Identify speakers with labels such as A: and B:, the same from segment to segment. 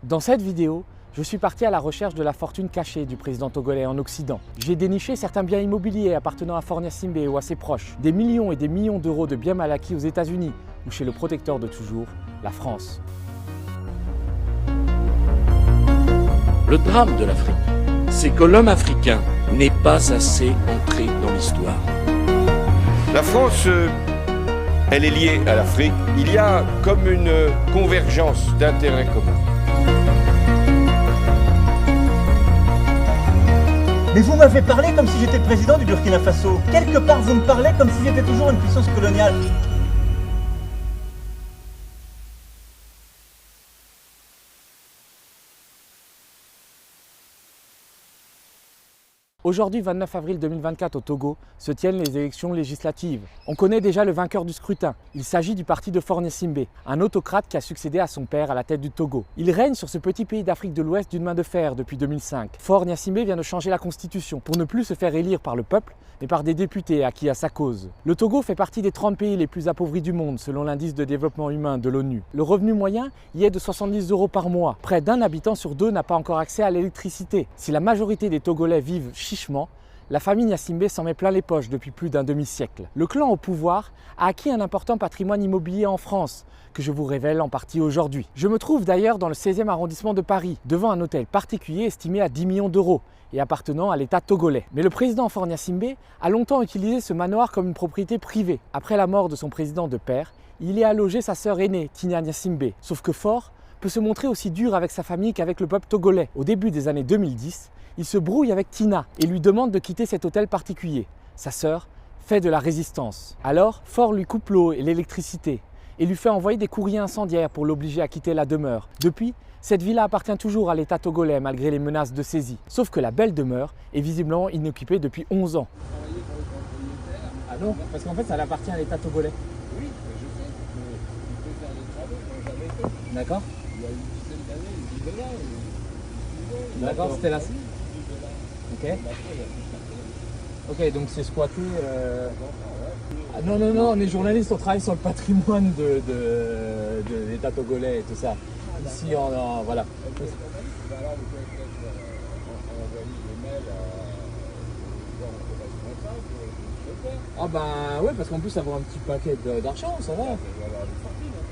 A: Dans cette vidéo, je suis parti à la recherche de la fortune cachée du président togolais en Occident. J'ai déniché certains biens immobiliers appartenant à Faure Gnassingbé ou à ses proches, des millions et des millions d'euros de biens mal acquis aux États-Unis ou chez le protecteur de toujours, la France.
B: Le drame de l'Afrique, c'est que l'homme africain n'est pas assez entré dans l'histoire.
C: La France, elle est liée à l'Afrique. Il y a comme une convergence d'intérêts communs.
D: Mais vous m'avez parlé comme si j'étais le président du Burkina Faso. Quelque part, vous me parlez comme si j'étais toujours une puissance coloniale.
A: Aujourd'hui, 29 avril 2024 au Togo, se tiennent les élections législatives. On connaît déjà le vainqueur du scrutin. Il s'agit du parti de Faure Gnassingbé, un autocrate qui a succédé à son père à la tête du Togo. Il règne sur ce petit pays d'Afrique de l'Ouest d'une main de fer depuis 2005. Faure Gnassingbé vient de changer la constitution pour ne plus se faire élire par le peuple, mais par des députés acquis à sa cause. Le Togo fait partie des 30 pays les plus appauvris du monde selon l'indice de développement humain de l'ONU. Le revenu moyen y est de 70 € par mois. Près d'un habitant sur deux n'a pas encore accès à l'électricité. Si la majorité des Togolais vivent chichement, la famille Gnassingbé s'en met plein les poches depuis plus d'un demi-siècle. Le clan au pouvoir a acquis un important patrimoine immobilier en France, que je vous révèle en partie aujourd'hui. Je me trouve d'ailleurs dans le 16e arrondissement de Paris, devant un hôtel particulier estimé à 10 millions d'euros et appartenant à l'État togolais. Mais le président Faure Gnassingbé a longtemps utilisé ce manoir comme une propriété privée. Après la mort de son président de père, il y a logé sa sœur aînée, Tina Gnassingbé. Sauf que Faure peut se montrer aussi dur avec sa famille qu'avec le peuple togolais. Au début des années 2010, il se brouille avec Tina et lui demande de quitter cet hôtel particulier. Sa sœur fait de la résistance. Alors, Faure lui coupe l'eau et l'électricité et lui fait envoyer des courriers incendiaires pour l'obliger à quitter la demeure. Depuis, cette villa appartient toujours à l'État togolais malgré les menaces de saisie. Sauf que la belle demeure est visiblement inoccupée depuis 11 ans. Ah non, parce qu'en fait ça appartient à l'État togolais.
E: Oui, je sais, il peut faire des travaux qu'on n'a jamais fait.
A: D'accord.
E: Il y a une dizaine d'années, il vivait là.
A: D'accord, c'était là. Ok. Ok, donc c'est squatté. Ah, non, non, non, on est journaliste, on travaille sur le patrimoine de l'État togolais et tout ça. Ici, voilà. Ah ben ouais, parce qu'en plus avoir un petit paquet d'argent, ça va.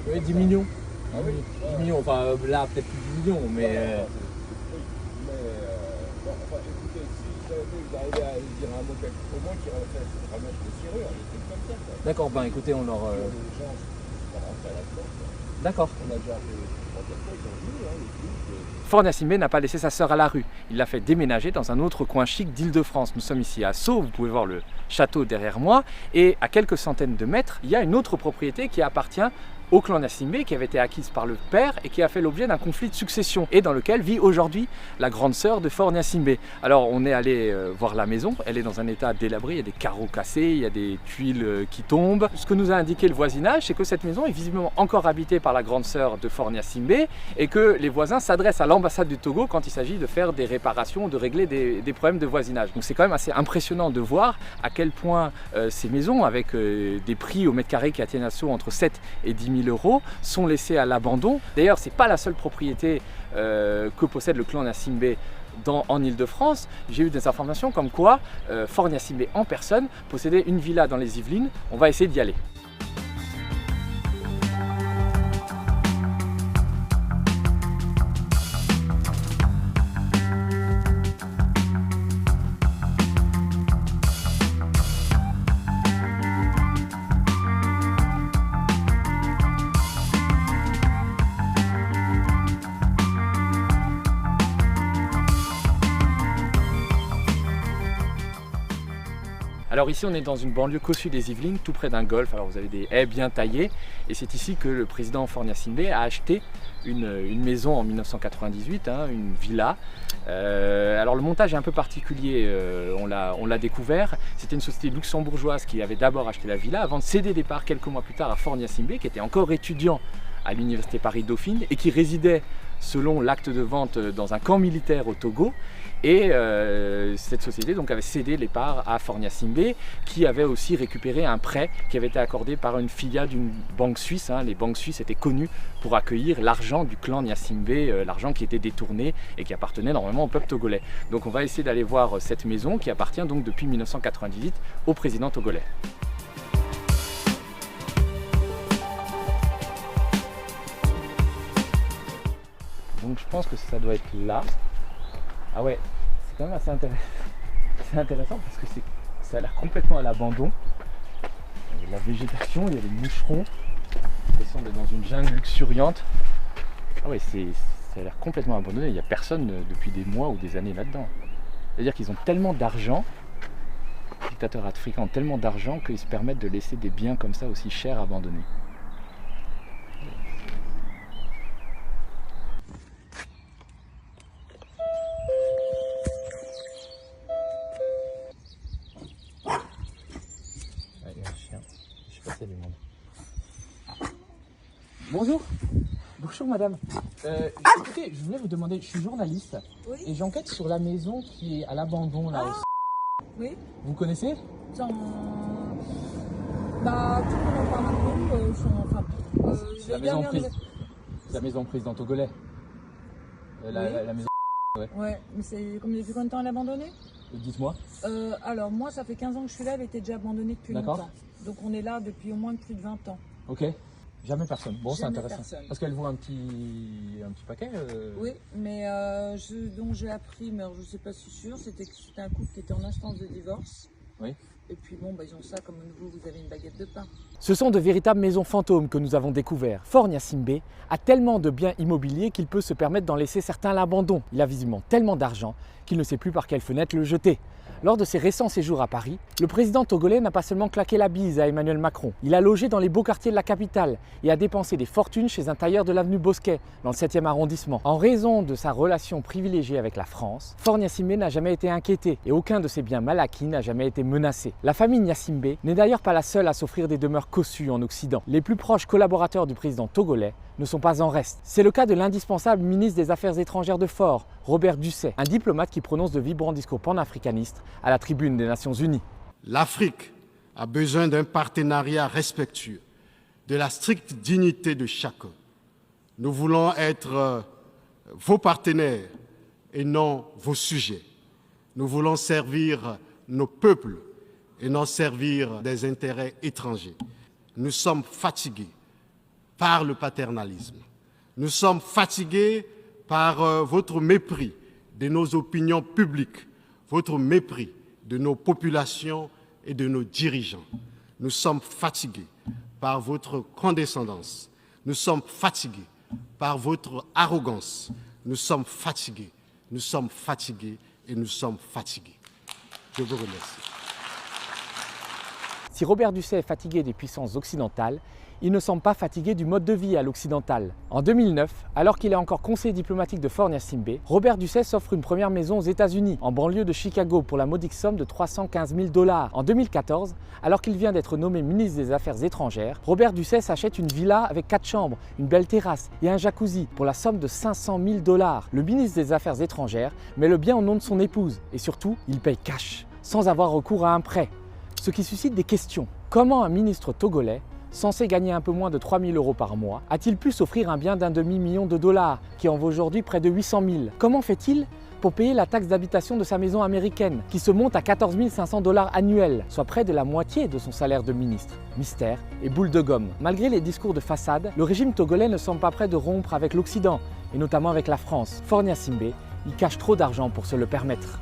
A: Oui, 10 millions.
E: Ah oui.
A: 10 millions, enfin là peut-être plus 10 millions, mais...
E: Bon, enfin, écoutez, si vous arrivez à dire un mot au moins qui ramène des serrures, des trucs comme ça.
A: D'accord, ben écoutez, on leur...
E: Les gens, c'est pas rentré à la porte.
A: D'accord.
E: On a déjà fait 3-4 fois, ils ont vu, les flics.
A: Faure Gnassingbé n'a pas laissé sa sœur à la rue. Il l'a fait déménager dans un autre coin chic d'Île-de-France. Nous sommes ici à Sceaux, vous pouvez voir le château derrière moi. Et à quelques centaines de mètres, il y a une autre propriété qui appartient au clan Gnassingbé, qui avait été acquise par le père et qui a fait l'objet d'un conflit de succession et dans lequel vit aujourd'hui la grande sœur de Faure Gnassingbé. Alors on est allé voir la maison, elle est dans un état délabré, il y a des carreaux cassés, il y a des tuiles qui tombent. Ce que nous a indiqué le voisinage, c'est que cette maison est visiblement encore habitée par la grande sœur de Faure Gnassingbé et que les voisins s'adressent à l'ambassade du Togo quand il s'agit de faire des réparations, de régler des problèmes de voisinage. Donc c'est quand même assez impressionnant de voir à quel point ces maisons, avec des prix au mètre carré qui atteignent entre 7 et 10 000 €, sont laissés à l'abandon. D'ailleurs, ce n'est pas la seule propriété que possède le clan Gnassingbé en Île-de-France. J'ai eu des informations comme quoi Faure Gnassingbé en personne possédait une villa dans les Yvelines. On va essayer d'y aller. Alors ici on est dans une banlieue cossue des Yvelines, tout près d'un golfe. Alors vous avez des haies bien taillées et c'est ici que le président Faure Gnassingbé a acheté une maison en 1998, une villa. Alors le montage est un peu particulier, on l'a découvert. C'était une société luxembourgeoise qui avait d'abord acheté la villa avant de céder des parts quelques mois plus tard à Faure Gnassingbé, qui était encore étudiant à l'université Paris-Dauphine et qui résidait selon l'acte de vente dans un camp militaire au Togo. Et cette société donc avait cédé les parts à Faure Gnassingbé, qui avait aussi récupéré un prêt qui avait été accordé par une filiale d'une banque suisse. Les banques suisses étaient connues pour accueillir l'argent du clan Gnassingbé, l'argent qui était détourné et qui appartenait normalement au peuple togolais. Donc on va essayer d'aller voir cette maison qui appartient donc depuis 1998 au président togolais. Donc je pense que ça doit être là. Ah ouais, c'est quand même assez intéressant. C'est intéressant parce que ça a l'air complètement à l'abandon. Il y a la végétation, il y a des moucherons. J'ai l'impression d'être dans une jungle luxuriante. Ah ouais, ça a l'air complètement abandonné. Il n'y a personne depuis des mois ou des années là-dedans. C'est-à-dire qu'ils ont tellement d'argent, les dictateurs africains ont tellement d'argent qu'ils se permettent de laisser des biens comme ça aussi chers abandonnés. Bonjour. Bonjour madame. Écoutez, je voulais vous demander, je suis journaliste et j'enquête sur la maison qui est à l'abandon là.
F: Oui.
A: Vous connaissez?
F: Bah, tout le monde en parle un peu.
A: C'est la maison prise. C'est la maison prise dans Togolais. La maison.
F: Ouais, mais c'est comme depuis combien de temps elle est abandonnée?
A: Dites-moi.
F: Alors moi ça fait 15 ans que je suis là, elle était déjà abandonnée depuis longtemps. Donc on est là depuis au moins plus de 20 ans.
A: Ok. Jamais personne. Bon, c'est intéressant.
F: Personne.
A: Parce qu'elle voit un petit paquet.
F: Oui, mais dont j'ai appris, mais je ne sais pas si sûr, c'était que c'était un couple qui était en instance de divorce.
A: Oui.
F: Et puis bon, ils ont ça comme vous avez une baguette de pain.
A: Ce sont de véritables maisons fantômes que nous avons découvertes. Faure Gnassingbé a tellement de biens immobiliers qu'il peut se permettre d'en laisser certains à l'abandon. Il a visiblement tellement d'argent qu'il ne sait plus par quelle fenêtre le jeter. Lors de ses récents séjours à Paris, le président togolais n'a pas seulement claqué la bise à Emmanuel Macron, il a logé dans les beaux quartiers de la capitale et a dépensé des fortunes chez un tailleur de l'avenue Bosquet, dans le 7e arrondissement. En raison de sa relation privilégiée avec la France, Faure Gnassingbé n'a jamais été inquiété et aucun de ses biens mal acquis n'a jamais été menacé. La famille Gnassingbé n'est d'ailleurs pas la seule à s'offrir des demeures cossues en Occident. Les plus proches collaborateurs du président togolais ne sont pas en reste. C'est le cas de l'indispensable ministre des Affaires étrangères de Faure, Robert Dussey, un diplomate qui prononce de vibrants discours panafricanistes à la tribune des Nations Unies.
G: L'Afrique a besoin d'un partenariat respectueux, de la stricte dignité de chacun. Nous voulons être vos partenaires et non vos sujets. Nous voulons servir nos peuples et non servir des intérêts étrangers. Nous sommes fatigués par le paternalisme. Nous sommes fatigués par votre mépris de nos opinions publiques, votre mépris de nos populations et de nos dirigeants. Nous sommes fatigués par votre condescendance. Nous sommes fatigués par votre arrogance. Nous sommes fatigués et nous sommes fatigués. Je vous remercie.
A: Si Robert Dussey est fatigué des puissances occidentales, il ne semble pas fatigué du mode de vie à l'occidental. En 2009, alors qu'il est encore conseiller diplomatique de Faure Gnassingbé, Robert Dussey s'offre une première maison aux États-Unis, en banlieue de Chicago, pour la modique somme de 315 000 $. En 2014, alors qu'il vient d'être nommé ministre des Affaires étrangères, Robert Dussey s'achète une villa avec 4 chambres, une belle terrasse et un jacuzzi pour la somme de 500 000 $. Le ministre des Affaires étrangères met le bien au nom de son épouse et surtout, il paye cash, sans avoir recours à un prêt. Ce qui suscite des questions. Comment un ministre togolais, censé gagner un peu moins de 3 000 € par mois, a-t-il pu s'offrir un bien d'1 demi-million de dollars, qui en vaut aujourd'hui près de 800 000 $? Comment fait-il pour payer la taxe d'habitation de sa maison américaine, qui se monte à 14 500 $ annuels, soit près de la moitié de son salaire de ministre? Mystère et boule de gomme. Malgré les discours de façade, le régime togolais ne semble pas prêt de rompre avec l'Occident, et notamment avec la France. Faure Gnassingbé, il cache trop d'argent pour se le permettre.